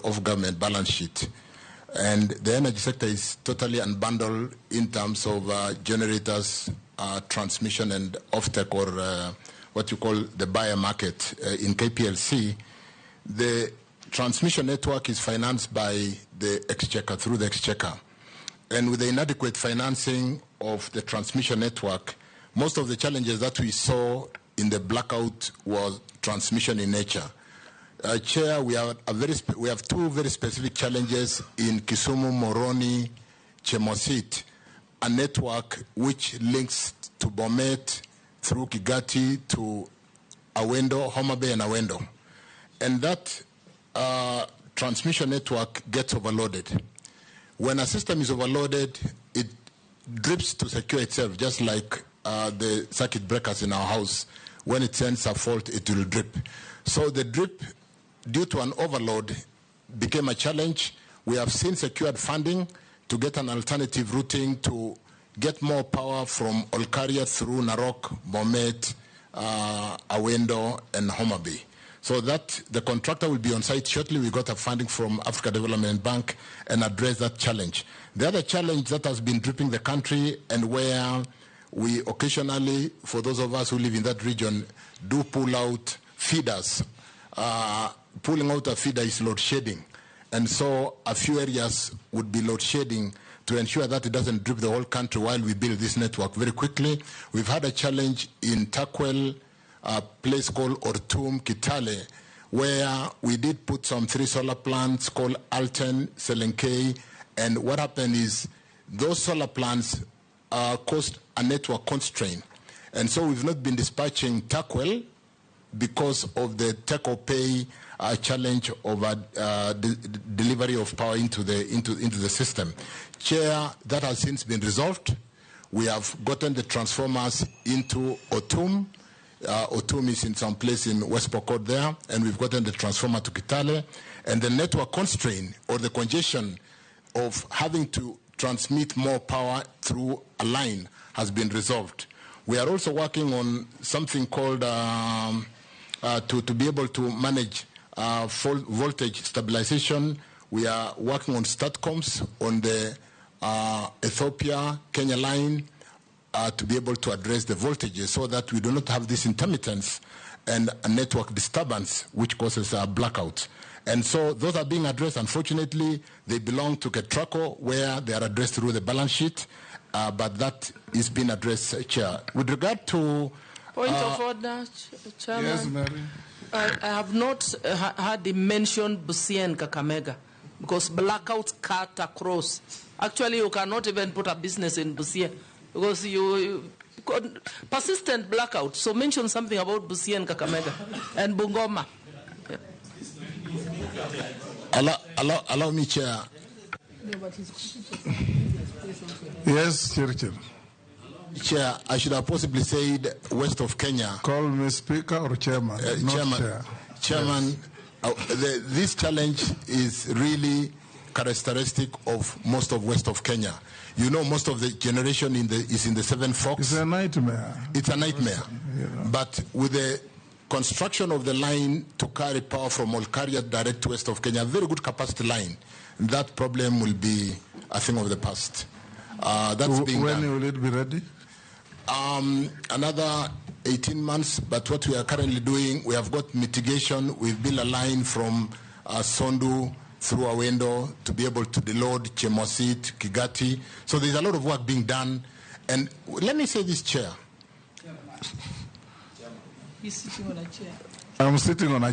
of government balance sheet. And the energy sector is totally unbundled in terms of generators, transmission and offtake, or what you call the buyer market. In KPLC, the transmission network is financed by the exchequer, through the exchequer. And with the inadequate financing of the transmission network, most of the challenges that we saw in the blackout was transmission in nature. Chair, we have two very specific challenges in Kisumu, Moroni, Chemosit, a network which links to Bomet through Kigati to Awendo, Homa Bay and Awendo. And that transmission network gets overloaded. When a system is overloaded, it drips to secure itself, just like the circuit breakers in our house. When it sends a fault, it will drip. So the drip, due to an overload, became a challenge. We have seen secured funding to get an alternative routing to get more power from Olkaria through Narok, Bomet, Awendo, and Homa Bay. So that the contractor will be on site shortly. We got a funding from Africa Development Bank and address that challenge. The other challenge that has been dripping the country, and where we occasionally, for those of us who live in that region, do pull out feeders. Pulling out a feeder is load shedding. And so a few areas would be load shedding to ensure that it doesn't drip the whole country while we build this network very quickly. We've had a challenge in Takwel, a place called Ortum, Kitale, where we did put some 3 solar plants called Alten, Selenkei, and what happened is those solar plants caused a network constraint. And so we've not been dispatching Takwel because of the take-or-pay challenge of delivery of power into the system. Chair, that has since been resolved. We have gotten the transformers into Otum. Otum is in some place in West Pokot there, and we've gotten the transformer to Kitale. And the network constraint, or the congestion of having to transmit more power through a line, has been resolved. We are also working on something called to be able to manage voltage stabilization. We are working on STATCOMs on the Ethiopia-Kenya line to be able to address the voltages so that we do not have this intermittence and a network disturbance which causes a blackout. And so those are being addressed. Unfortunately, they belong to Ketraco, where they are addressed through the balance sheet, but that is being addressed, Chair. With regard to... Point of order, Chairman. Yes, Mary. I have not heard him mention Busia and Kakamega, because blackouts cut across. Actually, you cannot even put a business in Busia, because you persistent blackout. So mention something about Busia and Kakamega and Bungoma. Yeah. Allow me, Chair. Yes, Chirchir. Chair, I should have possibly said west of Kenya. Call me Speaker or Chairman, not Chairman, Chair. Chairman, yes. This challenge is really characteristic of most of west of Kenya. You know, most of the generation is in the Seven Forks. It's a nightmare. It's a nightmare. Yeah. But with the construction of the line to carry power from Olkaria direct west of Kenya, a very good capacity line, that problem will be a thing of the past. That's being when done. Will it be ready? Another 18 months, but what we are currently doing, we have got mitigation. We've built a line from Sondu through Awendo to be able to deload Chemosit, Kigati. So there's a lot of work being done. And let me say this, Chair. He's sitting on a chair. I'm sitting on a